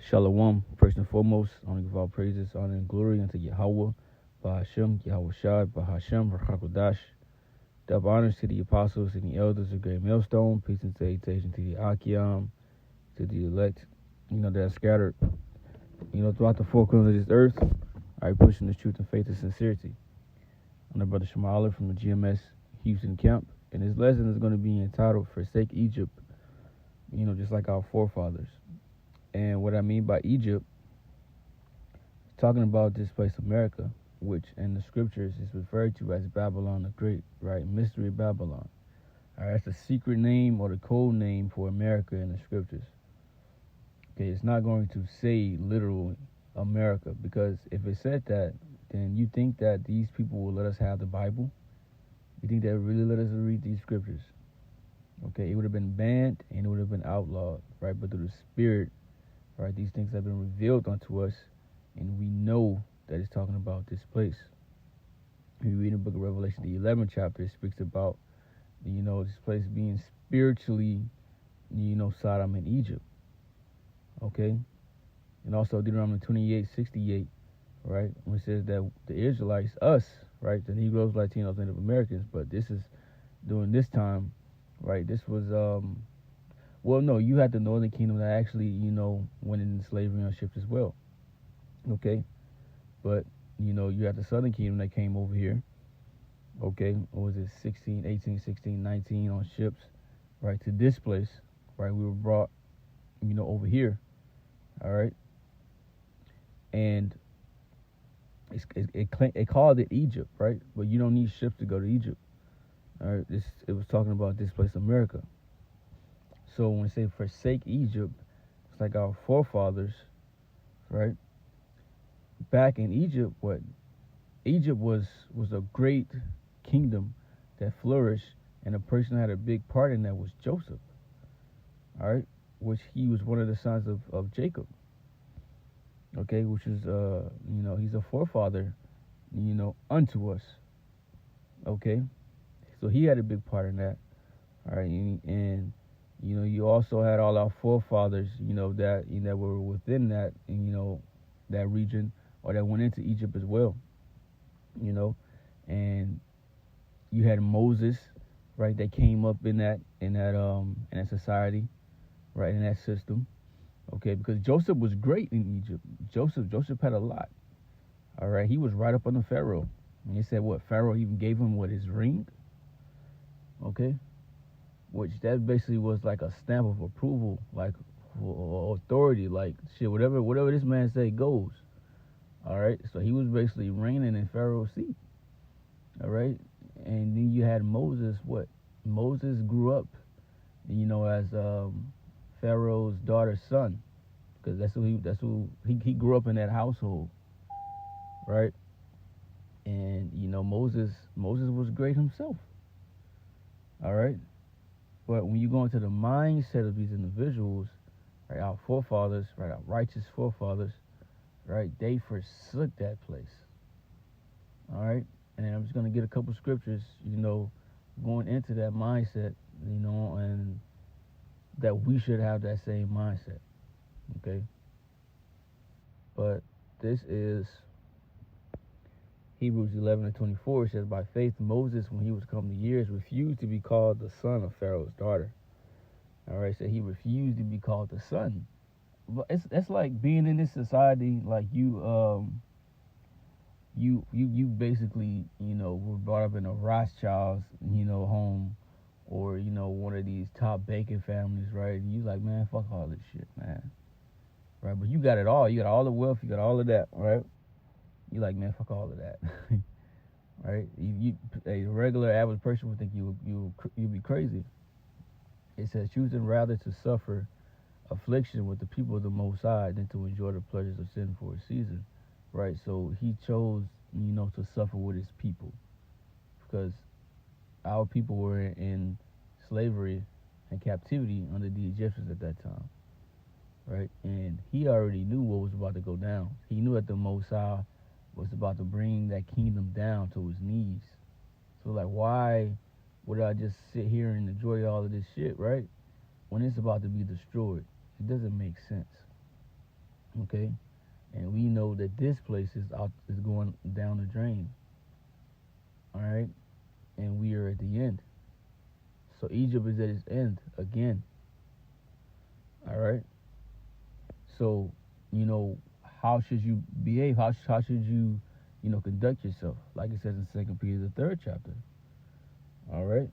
Shalom, first and foremost, I want to give all praises, honor, and glory unto Yahweh, Bahashem, Yahweh Shai, Bahashem, Rachakodash. Dub honors to the apostles and the elders of Great Millstone. Peace and salutation to the Achiam, to the elect, that are scattered, throughout the four corners of this earth, are pushing the truth and faith and sincerity. I'm the brother Shemala from the GMS Houston camp, and this lesson is going to be entitled Forsake Egypt, just like our forefathers. And what I mean by Egypt, talking about this place, America, which in the scriptures is referred to as Babylon the Great, right? Mystery Babylon. All right, that's the secret name or the code name for America in the scriptures. Okay, it's not going to say literal America, because if it said that, then you think that these people will let us have the Bible? You think they really let us read these scriptures? Okay, it would have been banned and it would have been outlawed, right? But through the Spirit, right, these things have been revealed unto us, and we know that it's talking about this place. If you read the book of Revelation, the 11th chapter, it speaks about, this place being spiritually, Sodom and Egypt. Okay? And also Deuteronomy 28:68, right, when it says that the Israelites, us, right, the Negroes, Latinos, Native Americans, but this is during this time, right, this was, well, no, you had the Northern Kingdom that actually, went into slavery on ships as well. Okay? But, you had the Southern Kingdom that came over here. Okay? Or was it 16, 18, 16, 19 on ships, right, to this place, right? We were brought, over here. All right? And it called it Egypt, right? But you don't need ships to go to Egypt. All right? It was talking about this place, America. So when we say forsake Egypt, it's like our forefathers, right? Back in Egypt, Egypt was a great kingdom that flourished, and a person that had a big part in that was Joseph. All right, which he was one of the sons of Jacob. Okay, which is he's a forefather, unto us. Okay, so he had a big part in that. All right, and you also had all our forefathers, that were within that, that region, or that went into Egypt as well, and you had Moses, right, that came up in that society, right, in that system, okay, because Joseph was great in Egypt. Joseph had a lot. All right, he was right up under Pharaoh, and they said Pharaoh even gave him his ring, okay. Which that basically was like a stamp of approval, like for authority, like shit, whatever this man say goes. All right, so he was basically reigning in Pharaoh's seat. All right, and then you had Moses. Moses grew up, as Pharaoh's daughter's son, because that's who he grew up in that household, right? And Moses was great himself. All right. But when you go into the mindset of these individuals, right, our forefathers, right, our righteous forefathers, right, they forsook that place. All right? And I'm just going to get a couple scriptures, going into that mindset, and that we should have that same mindset. Okay? But this is Hebrews 11:24. It says, by faith, Moses, when he was come to years, refused to be called the son of Pharaoh's daughter. All right, so he refused to be called the son. But that's like being in this society, like you basically, were brought up in a Rothschild's, home, or one of these top banking families, right? And you like, man, fuck all this shit, man, right? But you got it all. You got all the wealth. You got all of that, right? You like, man, fuck all of that, right? A regular average person would think you'd be crazy. It says, choosing rather to suffer affliction with the people of the Most High than to enjoy the pleasures of sin for a season, right? So he chose, to suffer with his people, because our people were in slavery and captivity under the Egyptians at that time, right? And he already knew what was about to go down. He knew that the Most High was about to bring that kingdom down to his knees. So like, why would I just sit here and enjoy all of this shit, right, when it's about to be destroyed? It doesn't make sense. Okay, and we know that this place is going down the drain. All right, and we are at the end. So Egypt is at its end again. All right. So, you know, how should you behave? How should you, conduct yourself? Like it says in Second Peter, the third chapter. All right.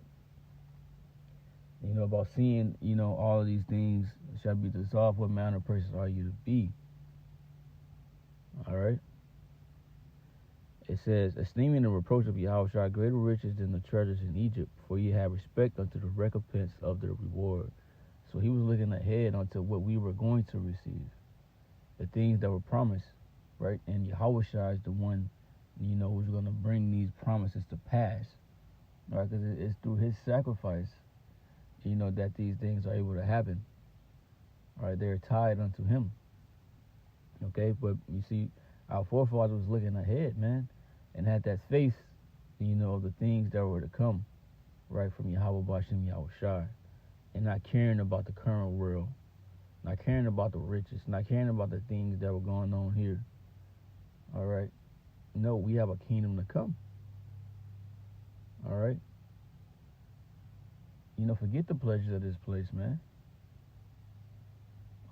About seeing, all of these things shall be dissolved. What manner of person are you to be? All right. It says, esteeming the reproach of Yahweh greater riches than the treasures in Egypt, for ye have respect unto the recompense of their reward. So he was looking ahead onto what we were going to receive, the things that were promised, right? And Yahweh is the one, who's going to bring these promises to pass, right? Because it's through his sacrifice, that these things are able to happen, right? They're tied unto him, okay? But you see, our forefathers was looking ahead, man, and had that faith, the things that were to come, right, from Yahweh Bashem Yahweh Shai, and not caring about the current world, not caring about the riches, not caring about the things that were going on here. All right. No, we have a kingdom to come. All right. Forget the pleasures of this place, man.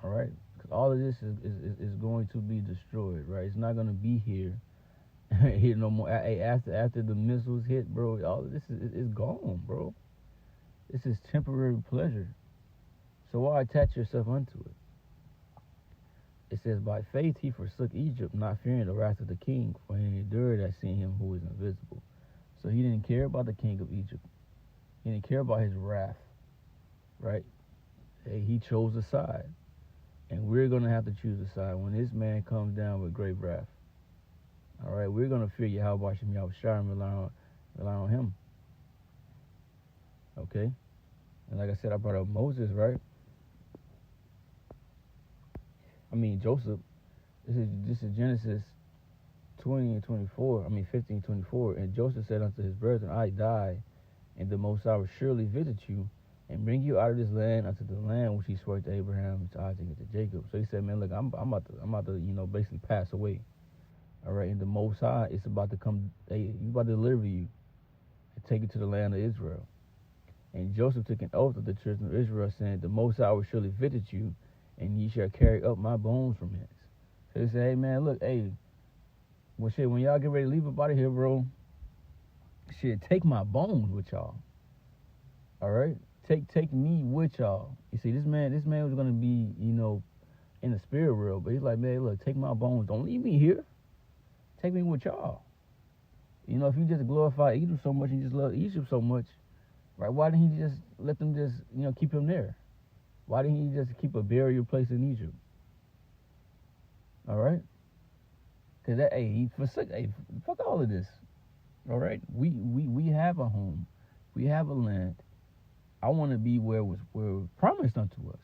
All right. Because all of this is going to be destroyed, right? It's not going to be here here no more. After the missiles hit, bro, all of this is gone, bro. This is temporary pleasure. So why attach yourself unto it? It says, by faith he forsook Egypt, not fearing the wrath of the king, for he endured as seeing him who is invisible. So he didn't care about the king of Egypt. He didn't care about his wrath, right? Hey, he chose a side. And we're going to have to choose a side when this man comes down with great wrath. All right, we're going to fear Yahweh Hashem Yahweh Shai and rely on him. Okay? And like I said, I brought up Moses, right? Joseph. This is Genesis 20 and 24. 15 and 24. And Joseph said unto his brethren, I die, and the Most High will surely visit you and bring you out of this land unto the land which he swore to Abraham, to Isaac, and to Jacob. So he said, man, look, I'm about to basically pass away. All right, and the Most High is about to come. He's about to deliver you and take you to the land of Israel. And Joseph took an oath of the children of Israel, saying, the Most High will surely visit you, and ye shall carry up my bones from hence. So he said, hey, man, look, hey, when y'all get ready to leave up out of here, bro, take my bones with y'all. All right? Take me with y'all. You see, this man was going to be, in the spirit world, but he's like, man, look, take my bones. Don't leave me here. Take me with y'all. If you just glorify Egypt so much and just love Egypt so much, right, why didn't he just let them just, keep him there? Why didn't he just keep a burial place in Egypt? All right? Because he forsook, fuck all of this. All right? We have a home. We have a land. I want to be where it was promised unto us.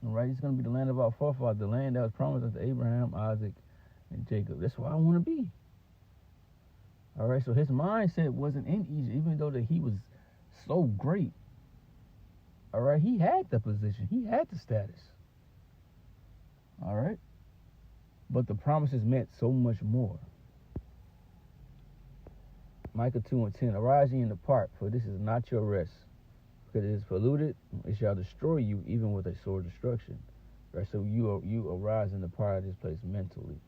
All right? It's going to be the land of our forefathers, the land that was promised unto Abraham, Isaac, and Jacob. That's where I want to be. All right? So his mindset wasn't in Egypt, even though that he was so great. All right? He had the position. He had the status. All right? But the promises meant so much more. Micah 2 and 10, arise ye and depart, for this is not your rest. Because it is polluted, it shall destroy you, even with a sore destruction. Right? So you arise and depart of this place mentally.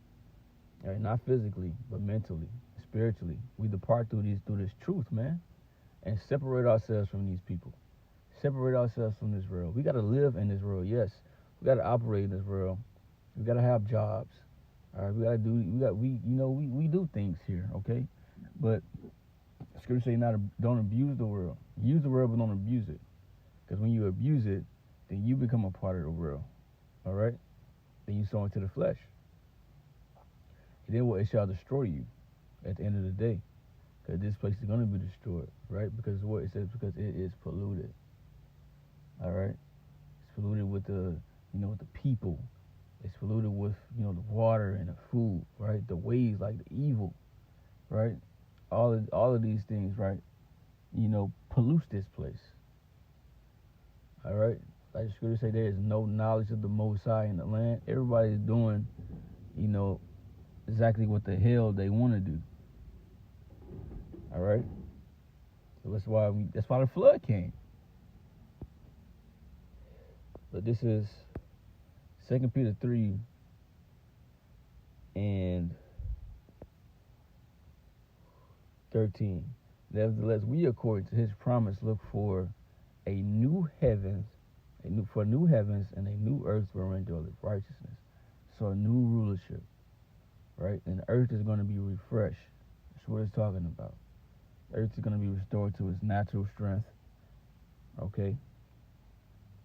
All right? Not physically, but mentally, spiritually. We depart through this truth, man. And separate ourselves from these people. Separate ourselves from this world. We got to live in this world, yes. We got to operate in this world. We got to have jobs. All right, we do things here, okay? But Scripture say don't abuse the world. Use the world, but don't abuse it. Because when you abuse it, then you become a part of the world. All right? Then you sow into the flesh. And then it shall destroy you at the end of the day. Because this place is going to be destroyed, right? Because what it says, because it is polluted. All right? It's polluted with with the people. It's polluted with, the water and the food, right? The ways, like the evil, right? All of these things, right? Pollutes this place. All right? Like the scripture say, there is no knowledge of the Most High in the land. Everybody's doing, exactly what the hell they want to do. All right. So that's why the flood came. But this is 2 Peter 3 and 13. Nevertheless, we, according to his promise, look for new heavens and a new earth wherein dwelleth righteousness. So a new rulership, right? And the earth is going to be refreshed. That's what it's talking about. The earth is going to be restored to its natural strength, okay?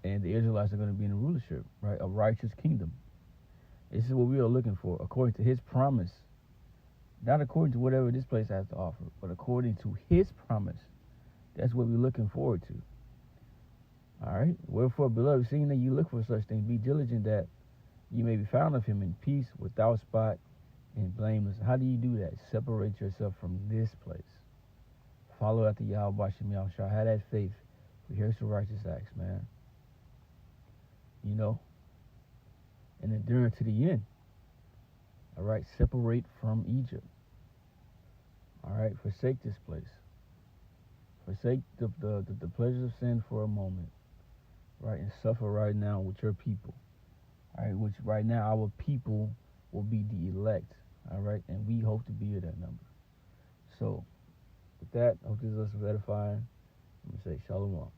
And the Israelites are going to be in a rulership, right? A righteous kingdom. This is what we are looking for, according to his promise. Not according to whatever this place has to offer, but according to his promise. That's what we're looking forward to. All right? Wherefore, beloved, seeing that you look for such things, be diligent that you may be found of him in peace, without spot, and blameless. How do you do that? Separate yourself from this place. Follow after Yahweh Shem Yahushua. Have that faith. Rehearse the righteous acts, man. And endure to the end. All right? Separate from Egypt. All right? Forsake this place. Forsake the pleasures of sin for a moment. Right? And suffer right now with your people. All right? Which right now our people will be the elect. All right? And we hope to be in that number. So, with that, I hope this is edifying. I'm going to say shalom.